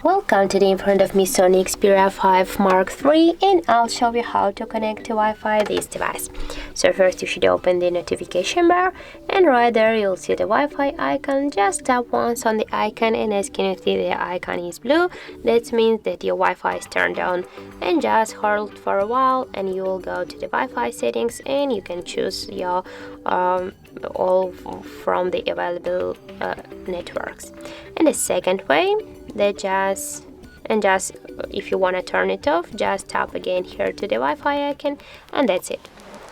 Welcome. Today in front of me SONY XPERIA 5 Mark III, and I'll show you how to connect to Wi-Fi this device. So first you should open the notification bar, and right there you'll see the Wi-Fi icon. Just tap once on the icon, and as you can see the icon is blue. That means that your Wi-Fi is turned on, and just hold for a while and you will go to the Wi-Fi settings, and you can choose your all from the available networks. And the second way, just if you want to turn it off, just tap again here to the Wi-Fi icon, and that's it.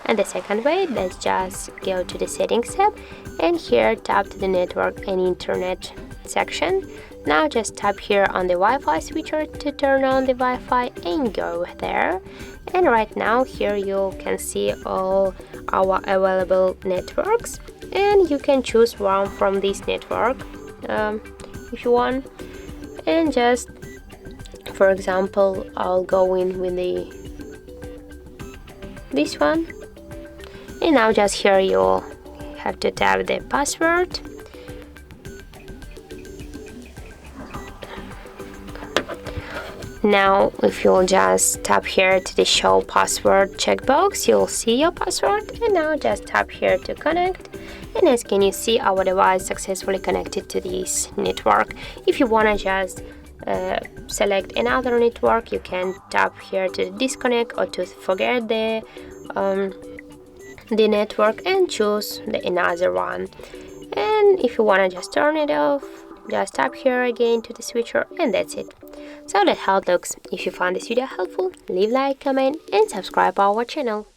And the second way, let's just go to the settings tab, and here tap to the network and internet section. Now just tap here on the Wi-Fi switcher to turn on the Wi-Fi and go there. And right now here you can see all our available networks, and you can choose one from this network if you want. And just for example, I'll go in with this one, and now just here you have to tap the password. Now if you'll just tap here to the show password checkbox, you'll see your password, and now just tap here to connect. And as can you see, our device successfully connected to this network. If you want to just select another network, you can tap here to disconnect or to forget the network and choose another one. And if you want to just turn it off, just tap here again to the switcher, and that's it. So that's how it looks. If you found this video helpful, leave a like, comment and subscribe our channel.